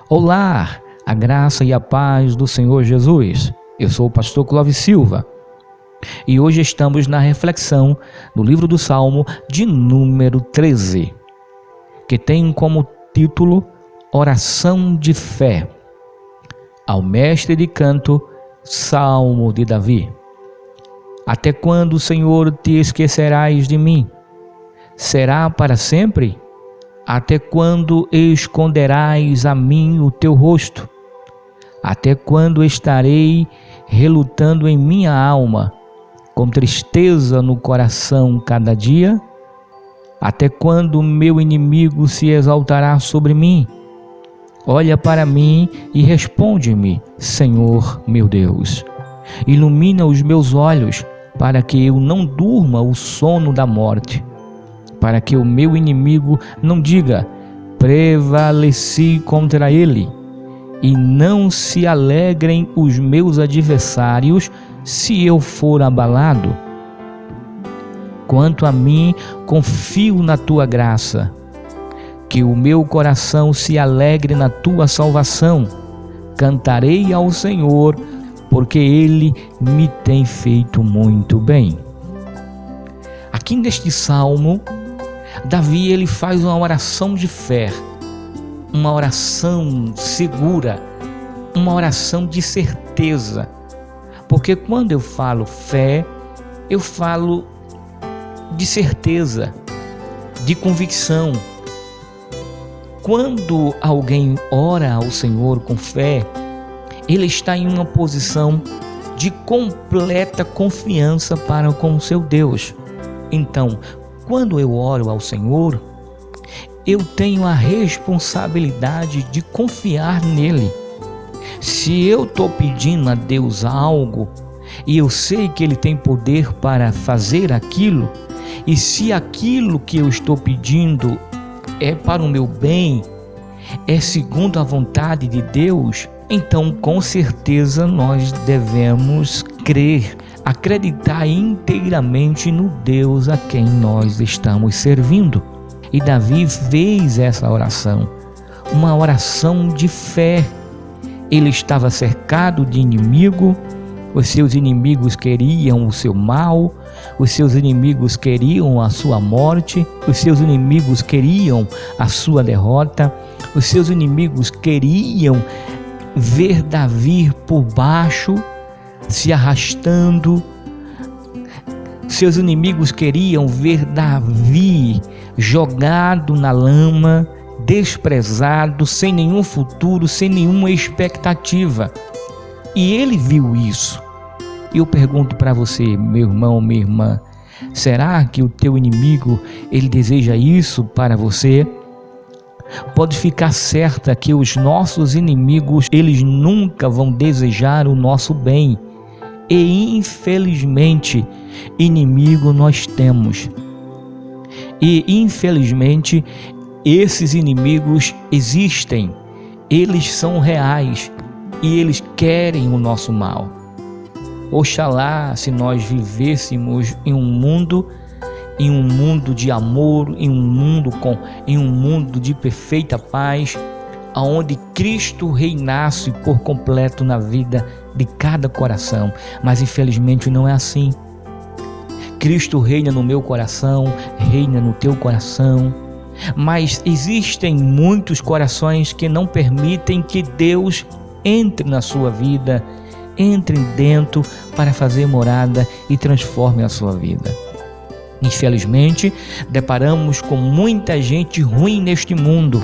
Olá, a graça e a paz do Senhor Jesus. Eu sou o pastor Clóvis Silva e hoje estamos na reflexão do livro do Salmo de número 13, que tem como título Oração de Fé. Ao mestre de canto, Salmo de Davi. Até quando, Senhor, te esquecerás de mim? Será para sempre? Até quando esconderás a mim o teu rosto? Até quando estarei relutando em minha alma, com tristeza no coração cada dia? Até quando meu inimigo se exaltará sobre mim? Olha para mim e responde-me, Senhor meu Deus. Ilumina os meus olhos, para que eu não durma o sono da morte, para que o meu inimigo não diga, prevaleci contra ele, e não se alegrem os meus adversários se eu for abalado. Quanto a mim, confio na tua graça, que o meu coração se alegre na tua salvação. Cantarei ao Senhor, porque ele me tem feito muito bem. Aqui neste salmo, Davi ele faz uma oração de fé, uma oração segura, uma oração de certeza. Porque quando eu falo fé, eu falo de certeza, de convicção. Quando alguém ora ao Senhor com fé, ele está em uma posição de completa confiança para com o seu Deus. Então, quando eu oro ao Senhor, eu tenho a responsabilidade de confiar nele. Se eu estou pedindo a Deus algo e eu sei que ele tem poder para fazer aquilo, e se aquilo que eu estou pedindo é para o meu bem, é segundo a vontade de Deus, então com certeza nós devemos crer, acreditar inteiramente no Deus a quem nós estamos servindo. E Davi fez essa oração, uma oração de fé. Ele estava cercado de inimigo, os seus inimigos queriam o seu mal, os seus inimigos queriam a sua morte, os seus inimigos queriam a sua derrota, os seus inimigos queriam ver Davi por baixo, se arrastando. Seus inimigos queriam ver Davi jogado na lama, desprezado, sem nenhum futuro, sem nenhuma expectativa. E ele viu isso. Eu pergunto para você, meu irmão, minha irmã, será que o teu inimigo, ele deseja isso para você? Pode ficar certa que os nossos inimigos, eles nunca vão desejar o nosso bem. E infelizmente, inimigo nós temos. E infelizmente, esses inimigos existem. Eles são reais e eles querem o nosso mal. Oxalá se nós vivêssemos em um mundo de amor, em um mundo de perfeita paz, aonde Cristo reinasse por completo na vida de cada coração. Mas infelizmente não é assim. Cristo reina no meu coração, reina no teu coração, mas existem muitos corações que não permitem que Deus entre na sua vida, entre dentro para fazer morada e transforme a sua vida. Infelizmente, deparamos com muita gente ruim neste mundo.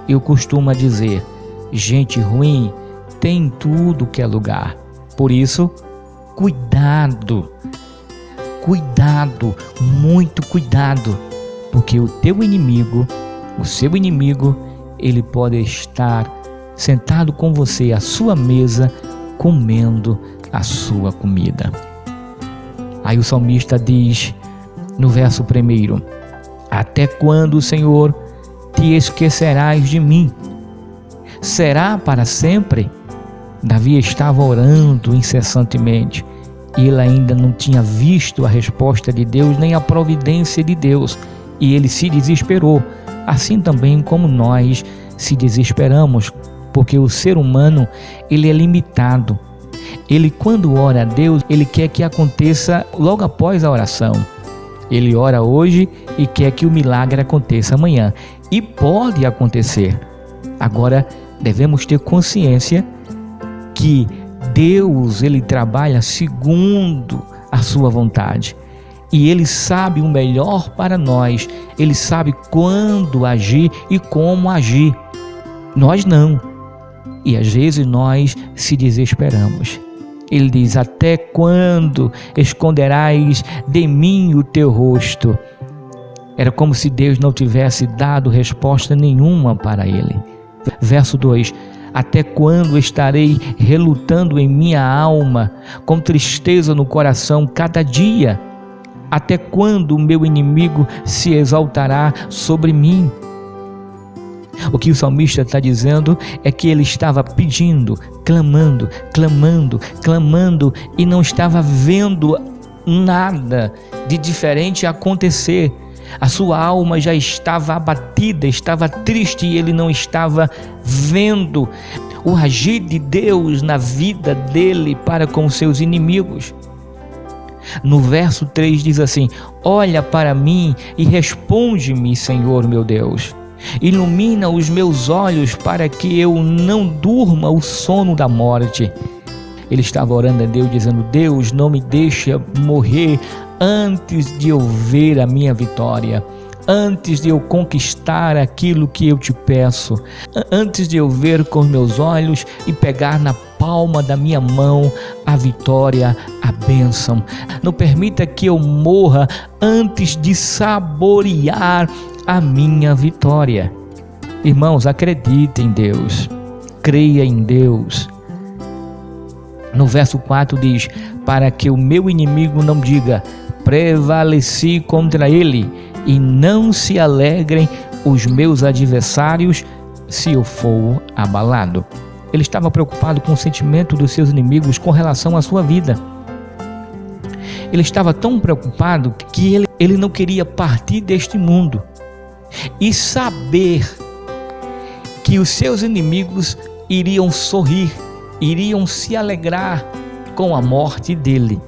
Eu costumo dizer, gente ruim tem em tudo que é lugar. Por isso, cuidado, muito cuidado, porque o teu inimigo, o seu inimigo, ele pode estar sentado com você à sua mesa, comendo a sua comida. Aí o salmista diz no verso 1: até quando, Senhor, te esquecerás de mim? Será para sempre? Davi estava orando incessantemente e ele ainda não tinha visto a resposta de Deus, nem a providência de Deus, e ele se desesperou, assim também como nós se desesperamos porque o ser humano, ele é limitado. Ele, quando ora a Deus, ele quer que aconteça logo após a oração. Ele ora hoje e quer que o milagre aconteça amanhã. E pode acontecer. Agora, devemos ter consciência que Deus, ele trabalha segundo a sua vontade. E ele sabe o melhor para nós. Ele sabe quando agir e como agir. Nós não. E às vezes nós se desesperamos. Ele diz: até quando esconderás de mim o teu rosto? Era como se Deus não tivesse dado resposta nenhuma para ele. Verso 2: até quando estarei relutando em minha alma, com tristeza no coração cada dia? Até quando o meu inimigo se exaltará sobre mim? O que o salmista está dizendo é que ele estava pedindo, clamando, e não estava vendo nada de diferente acontecer. A sua alma já estava abatida, estava triste, e ele não estava vendo o agir de Deus na vida dele para com seus inimigos. No verso 3 diz assim: olha para mim e responde-me, Senhor meu Deus. Ilumina os meus olhos para que eu não durma o sono da morte. Ele estava orando a Deus, dizendo: Deus, não me deixe morrer antes de eu ver a minha vitória, antes de eu conquistar aquilo que eu te peço, antes de eu ver com os meus olhos e pegar na palma da minha mão a vitória, a bênção. Não permita que eu morra antes de saborear a minha vitória. Irmãos, acredite em Deus, creia em Deus. No verso 4 diz: para que o meu inimigo não diga, prevaleci contra ele, e não se alegrem os meus adversários se eu for abalado. Ele estava preocupado com o sentimento dos seus inimigos com relação à sua vida. Ele estava tão preocupado que ele não queria partir deste mundo e saber que os seus inimigos iriam sorrir, iriam se alegrar com a morte dele.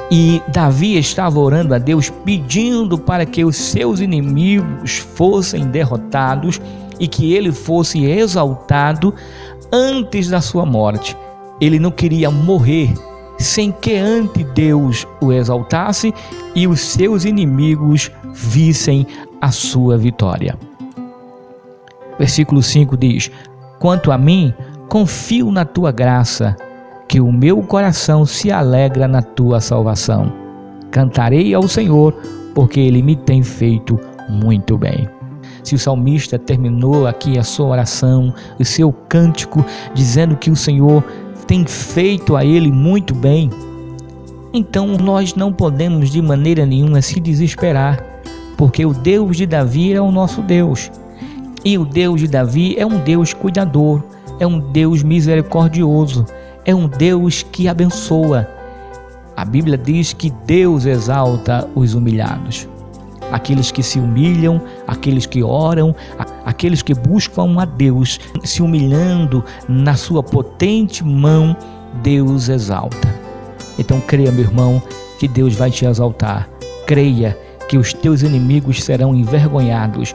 E Davi estava orando a Deus, pedindo para que os seus inimigos fossem derrotados e que ele fosse exaltado antes da sua morte. Ele não queria morrer sem que antes Deus o exaltasse e os seus inimigos vissem a sua vitória. Versículo 5 diz: quanto a mim, confio na tua graça, que o meu coração se alegra na tua salvação. Cantarei ao Senhor, porque ele me tem feito muito bem. Se o salmista terminou aqui a sua oração, o seu cântico, dizendo que o Senhor tem feito a ele muito bem, então nós não podemos de maneira nenhuma se desesperar, porque o Deus de Davi é o nosso Deus. E o Deus de Davi é um Deus cuidador, é um Deus misericordioso, é um Deus que abençoa. A Bíblia diz que Deus exalta os humilhados. Aqueles que se humilham, aqueles que oram, aqueles que buscam a Deus, se humilhando na sua potente mão, Deus exalta. Então creia, meu irmão, que Deus vai te exaltar. Creia que os teus inimigos serão envergonhados.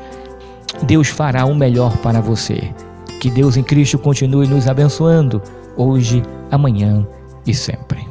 Deus fará o melhor para você. Que Deus em Cristo continue nos abençoando, hoje, amanhã e sempre.